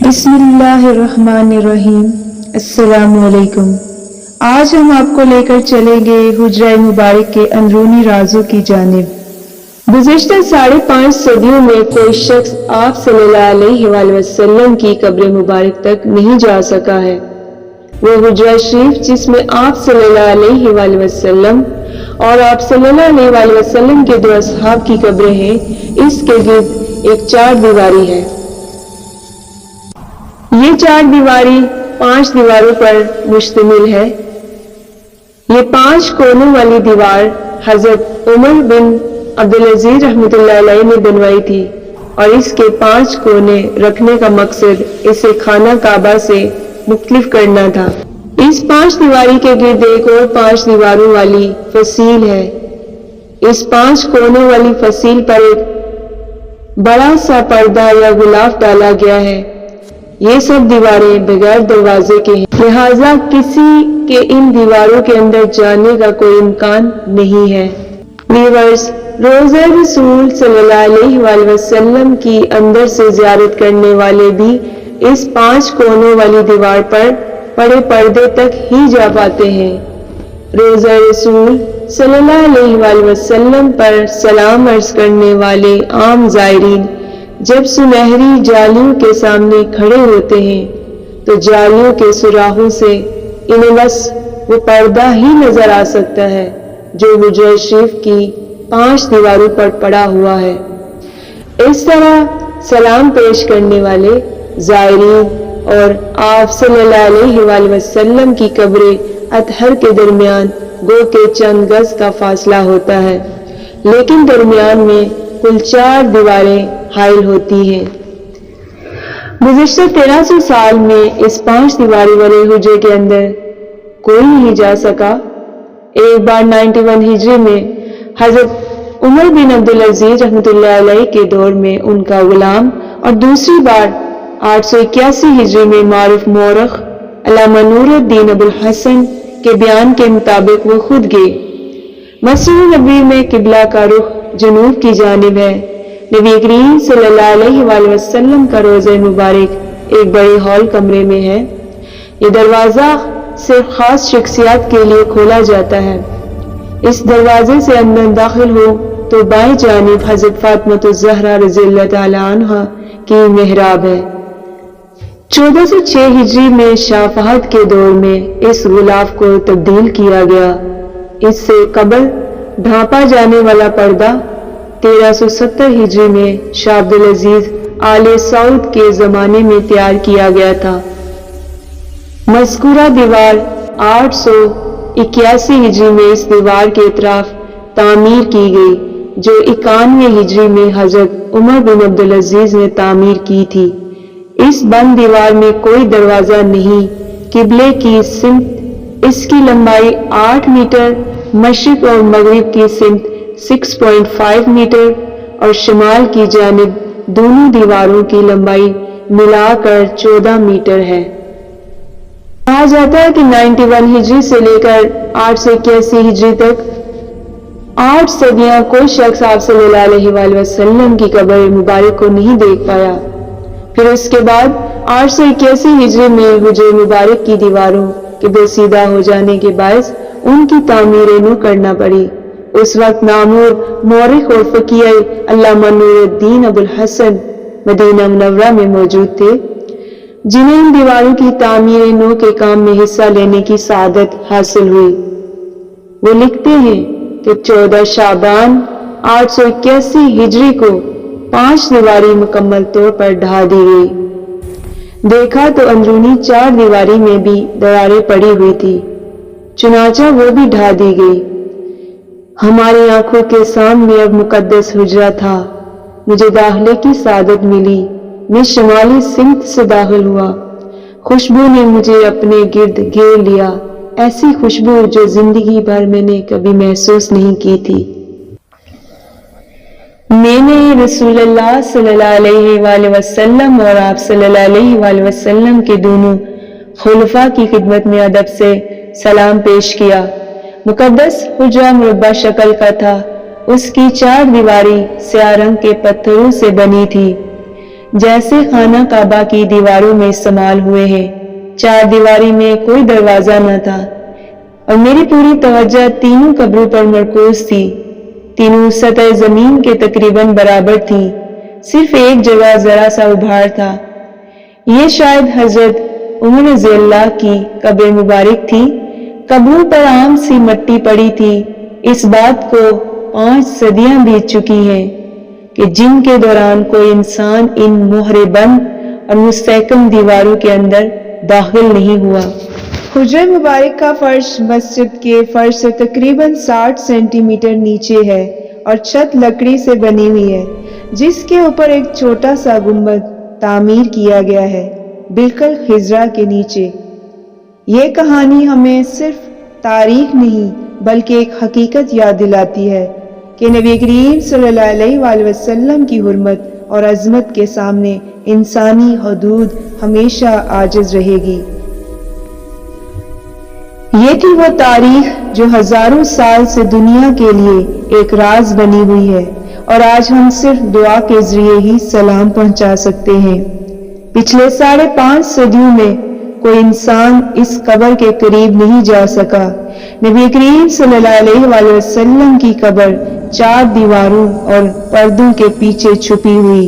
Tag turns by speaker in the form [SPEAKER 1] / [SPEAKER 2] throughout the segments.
[SPEAKER 1] بسم اللہ الرحمن الرحیم۔ السلام علیکم۔ آج ہم آپ کو لے کر چلیں گے حجرہ مبارک کے اندرونی رازوں کی جانب۔ گزشتہ 5.5 صدیوں میں کوئی شخص آپ صلی اللہ علیہ وآلہ وسلم کی قبر مبارک تک نہیں جا سکا ہے۔ وہ حجرہ شریف جس میں آپ صلی اللہ علیہ وآلہ وسلم اور آپ صلی اللہ علیہ وآلہ وسلم کے 2 اصحاب کی قبریں ہیں، اس کے گرد ایک 4 دیواری ہے۔ یہ 4 دیواری 5 دیواروں پر مشتمل ہے۔ یہ 5 کونوں والی دیوار حضرت عمر بن عبدالعزیز رحمۃ اللہ علیہ نے بنوائی تھی، اور اس کے 5 کونے رکھنے کا مقصد اسے خانہ کعبہ سے مختلف کرنا تھا۔ اس 5 دیواری کے گرد ایک اور 5 دیواروں والی فصیل ہے۔ اس 5 کونوں والی فصیل پر ایک بڑا سا پردہ یا غلاف ڈالا گیا ہے۔ یہ سب دیواریں بغیر دروازے کے ہیں، لہٰذا کسی کے ان دیواروں کے اندر جانے کا کوئی امکان نہیں ہے۔ ویورز، روضہ رسول صلی اللہ علیہ وآلہ وسلم کی اندر سے زیارت کرنے والے بھی اس 5 کونوں والی دیوار پر پڑے پردے تک ہی جا پاتے ہیں۔ روضہ رسول صلی اللہ علیہ وآلہ وسلم پر سلام عرض کرنے والے عام زائرین جب سنہری جالیوں کے سامنے کھڑے ہوتے ہیں تو جالیوں کے سوراخوں سے انہیں بس وہ پردہ ہی نظر آ سکتا ہے جو حجرہ شریف کی 5 دیواروں پر پڑا ہوا ہے۔ اس طرح سلام پیش کرنے والے زائرین اور آپ صلی اللہ علیہ وآلہ وسلم کی قبر اطہر کے درمیان گو کے چند گز کا فاصلہ ہوتا ہے، لیکن درمیان میں کل 4 دیواریں حائل ہوتی ہیں۔ گزشتہ 1300 سال میں اس 5 دیواری والے حجرے کے اندر کوئی نہیں جا سکا۔ ایک بار 91 ہجری میں حضرت عمر بن عبدالعزیز رحمۃ اللہ علیہ کے دور میں ان کا غلام، اور دوسری بار 881 ہجری میں معروف مورخ علامہ نور الدین ابو الحسن کے بیان کے مطابق وہ خود گئے۔ مسجد نبوی میں قبلہ کا رخ جنوب کی جانب ہے۔ نبی کریم صلی اللہ علیہ وآلہ وسلم کا روضہ مبارک ایک بڑے ہال کمرے میں ہے۔ یہ دروازہ صرف خاص شخصیات کے لیے کھولا جاتا ہے۔ اس دروازے سے اندر داخل ہو تو بائیں جانب حضرت فاطمہ الزہرا رضی اللہ تعالی عنہا کی محراب ہے۔ 1406 ہجری میں شاہ فہد کے دور میں اس غلاف کو تبدیل کیا گیا۔ اس سے قبل ڈھانپا جانے والا پردہ 1370 ہجری میں شاہ عبدالعزیز آل سعود کے زمانے میں تیار کیا گیا تھا۔ مذکورہ دیوار 881 ہجری میں اس دیوار کے اطراف تعمیر کی گئی، جو 91 ہجری میں حضرت عمر بن عبدالعزیز نے تعمیر کی تھی۔ اس بند دیوار میں کوئی دروازہ نہیں۔ قبلے کی سمت اس کی لمبائی 8 میٹر، مشرق اور مغرب کی سمت 6.5 میٹر اور شمال کی جانب دونوں دیواروں کی لمبائی ملا کر 14 میٹر ہے۔ کہا جاتا ہے کہ 91 ہجری سے لے کر 881 ہجری تک 8 صدیاں کوئی شخص آپ صلی اللہ علیہ وآلہ وسلم کی قبر مبارک کو نہیں دیکھ پایا۔ پھر اس کے بعد 881 ہجری میں حجرہ مبارک کی دیواروں کے بسیدہ ہو جانے کے باعث ان کی تعمیر نو کرنا پڑی۔ اس وقت نامور مورخ اور فقیہ علامہ نور الدین ابو الحسن مدینہ منورہ میں موجود تھے، جنہیں ان دیواروں کی تعمیر نو کے کام میں حصہ لینے کی سعادت حاصل ہوئی۔ وہ لکھتے ہیں کہ 14 شعبان 881 ہجری کو 5 دیواری مکمل طور پر ڈھا دی گئی۔ دیکھا تو اندرونی 4 دیواری میں بھی دراریں پڑی ہوئی تھی، چنانچہ وہ بھی ڈھا دی گئی۔ ہماری آنکھوں کے سامنے اب مقدس حجرہ تھا۔ مجھے داخلے کی سعادت ملی۔ میں شمالی سمت سے داخل ہوا۔ خوشبو نے مجھے اپنے گرد گھیر لیا، ایسی خوشبو جو زندگی بھر میں نے کبھی محسوس نہیں کی تھی۔ میں نے رسول اللہ صلی اللہ علیہ وآلہ وسلم اور آپ صلی اللہ علیہ وآلہ وسلم کے دونوں خلفاء کی خدمت میں ادب سے سلام پیش کیا۔ مقدس حجرہ مربع شکل کا تھا۔ اس کی 4 دیواری سیاہ رنگ کے پتھروں سے بنی تھی۔ جیسے خانہ کعبہ کی دیواروں میں استعمال ہوئے ہیں۔ چار دیواری میں کوئی دروازہ نہ تھا اور میری پوری توجہ تینوں قبروں پر مرکوز تھی۔ تینوں سطح زمین کے تقریباً برابر تھیں، صرف ایک جگہ ذرا سا ابھار تھا۔ یہ شاید حضرت عمر رضی اللہ کی قبر مبارک تھی۔ قبروں پر عام سی مٹی پڑی تھی۔ اس بات کو 5 صدیاں بیت چکی ہیں کہ جن کے دوران کوئی انسان ان مہرے بند اور مستحکم دیواروں کے اندر داخل نہیں ہوا۔
[SPEAKER 2] حجرہ مبارک کا فرش مسجد کے فرش سے تقریباً 60 سینٹی میٹر نیچے ہے اور چھت لکڑی سے بنی ہوئی ہے جس کے اوپر ایک چھوٹا سا گنبد تعمیر کیا گیا ہے، بالکل خضرا کے نیچے۔ یہ کہانی ہمیں صرف تاریخ نہیں بلکہ ایک حقیقت یاد دلاتی ہے کہ نبی کریم صلی اللہ علیہ وآلہ وسلم کی حرمت اور عظمت کے سامنے انسانی حدود ہمیشہ عاجز رہے گی۔ یہ تھی وہ تاریخ جو ہزاروں سال سے دنیا کے لیے ایک راز بنی ہوئی ہے اور آج ہم صرف دعا کے ذریعے ہی سلام پہنچا سکتے ہیں۔ پچھلے 5.5 صدیوں میں کوئی انسان اس قبر کے قریب نہیں جا سکا۔ نبی کریم صلی اللہ علیہ وآلہ وسلم کی قبر 4 دیواروں اور پردوں کے پیچھے چھپی ہوئی۔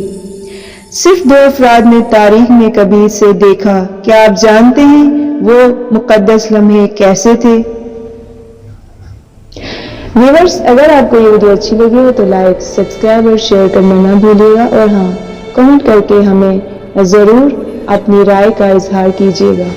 [SPEAKER 2] صرف 2 افراد نے تاریخ میں کبھی اسے دیکھا۔ کیا آپ جانتے ہیں وہ مقدس لمحے کیسے تھے؟ ویورز، اگر آپ کو یہ ویڈیو اچھی لگی ہو تو لائک، سبسکرائب اور شیئر کرنا نہ بھولیے گا، اور ہاں، کمنٹ کر کے ہمیں ضرور اپنی رائے کا اظہار کیجیے گا۔